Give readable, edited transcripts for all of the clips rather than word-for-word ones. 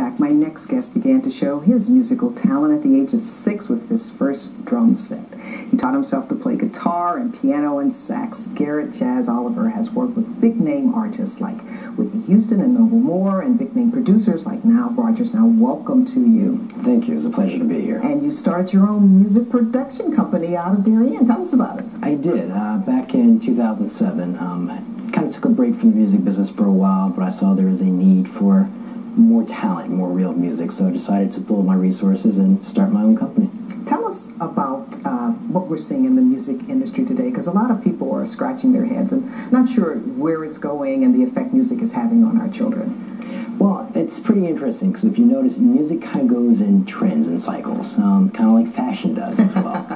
fact, my next guest began to show his musical talent at the age of 6 with his first drum set. He taught himself to play guitar and piano and sax. Garrett Chazz Oliver has worked with big-name artists like Whitney Houston and Noble Moore and big-name producers like Nile Rodgers. Now, welcome to you. Thank you. It's a pleasure to be here. And you started your own music production company out of Darien. Tell us about it. I did. Back in 2007, kind of took a break from the music business for a while, but I saw there was a need for more talent, more real music, so I decided to pull my resources and start my own company. Tell us about what we're seeing in the music industry today, because a lot of people are scratching their heads and not sure where it's going and the effect music is having on our children. Well, it's pretty interesting, because if you notice, music kind of goes in trends and cycles, kind of like fashion does as well.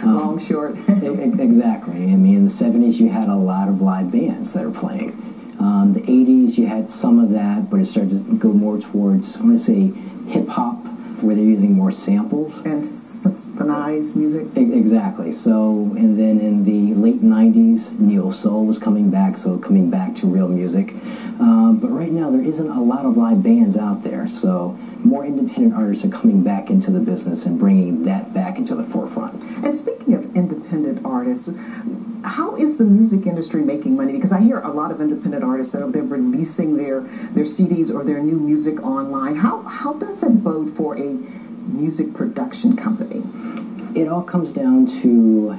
Long, short. Exactly. I mean, in the 70s, you had a lot of live bands that are playing. The 80s, you had some of that, but it started to go more towards, I want to say, hip-hop, where they're using more samples. And synthesized music. Exactly. So, and then in the late 90s, neo-soul was coming back, so coming back to real music. But right now, there isn't a lot of live bands out there, so more independent artists are coming back into the business and bringing that back into the forefront. And speaking of independent artists, how is the music industry making money? Because I hear a lot of independent artists that they're releasing their CDs or their new music online. How does that bode for a music production company? It all comes down to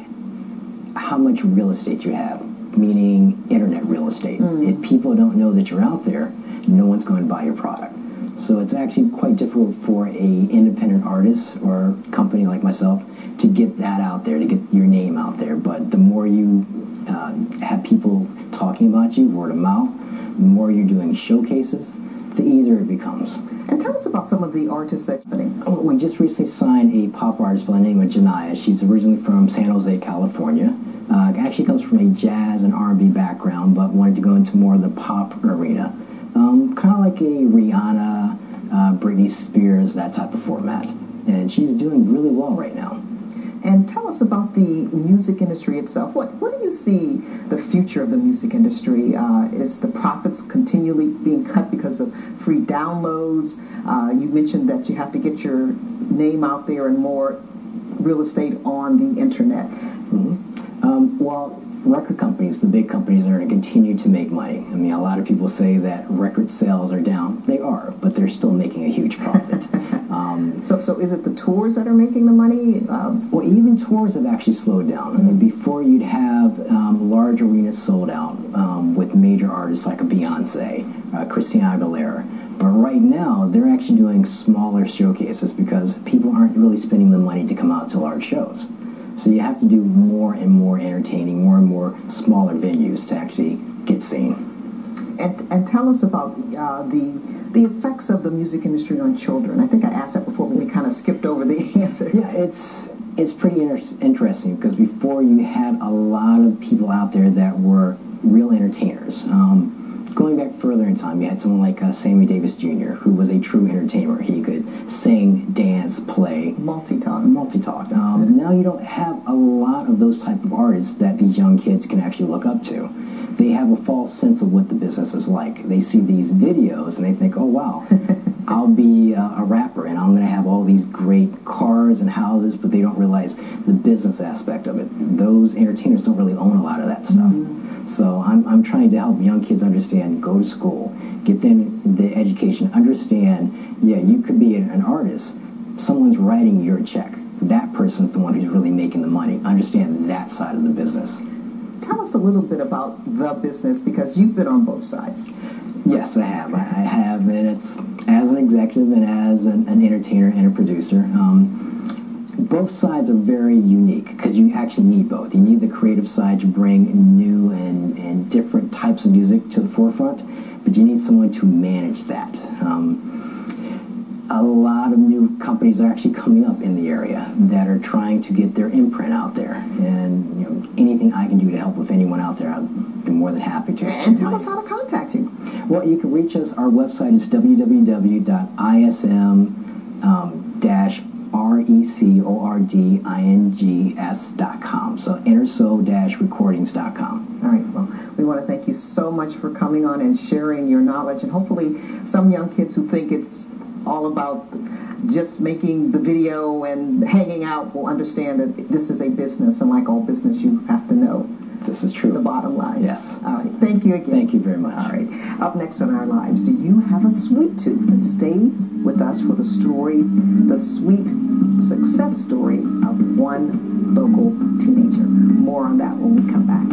how much real estate you have, meaning internet real estate. If people don't know that you're out there, no one's going to buy your product. So it's actually quite difficult for a independent artist or company like myself to get that out there, to get your name out there. But the more you have people talking about you, word of mouth, the more you're doing showcases, the easier it becomes. And tell us about some of the artists that you're putting. We just recently signed a pop artist by the name of Janaya. She's originally from San Jose, California. Actually comes from a jazz and R&B background, but wanted to go into more of the pop arena. Kind of like a Rihanna, Britney Spears, that type of format. And she's doing really well right now. And tell us about the music industry itself. What do you see the future of the music industry? Is the profits continually being cut because of free downloads? You mentioned that you have to get your name out there and more real estate on the internet. Well, record companies, the big companies, are going to continue to make money. I mean, a lot of people say that record sales are down. They are, but they're still making a huge profit. So is it the tours that are making the money? Well, even tours have actually slowed down. I mean, before you'd have large arenas sold out with major artists like a Beyonce, Christina Aguilera. But right now, they're actually doing smaller showcases because people aren't really spending the money to come out to large shows. So you have to do more and more entertaining, more and more smaller venues to actually get seen. And tell us about the effects of the music industry on children. I think I asked that before, but we kind of skipped over the answer. Yeah, it's pretty interesting because before you had a lot of people out there that were real entertainers. Going back further in time, you had someone like Sammy Davis Jr., who was a true entertainer. He could sing, dance, play. Multi-talk. Now you don't have a lot of those type of artists that these young kids can actually look up to. They have a false sense of what the business is like. They see these videos and they think, oh, wow, I'll be a rapper and I'm going to have all these great cars and houses, but they don't realize the business aspect of it. Those entertainers don't really own a lot of that stuff. So I'm trying to help young kids understand, go to school, get them the education, understand, yeah, you could be an artist. Someone's writing your check. That person's the one who's really making the money. Understand that side of the business. Tell us a little bit about the business, because you've been on both sides. Yes, I have. I have, and it's as an executive and as an entertainer and a producer. Both sides are very unique because you actually need both. You need the creative side to bring new and different types of music to the forefront, but you need someone to manage that. A lot of new companies are actually coming up in the area that are trying to get their imprint out there, and anything I can do to help with anyone out there, I'd be more than happy to. And tell us how to contact you. Well, you can reach us. Our website is www.ISMRecordings.com. So ISMRecordings.com. All right. Well, we want to thank you so much for coming on and sharing your knowledge, and hopefully some young kids who think it's all about just making the video and hanging out will understand that this is a business, and like all business, you have to know. This is true. The bottom line. Yes. All right. Thank you again. Thank you very much. All right. Up next on Our Lives, do you have a sweet tooth? Then stay with us for the story, the sweet success story of one local teenager. More on that when we come back.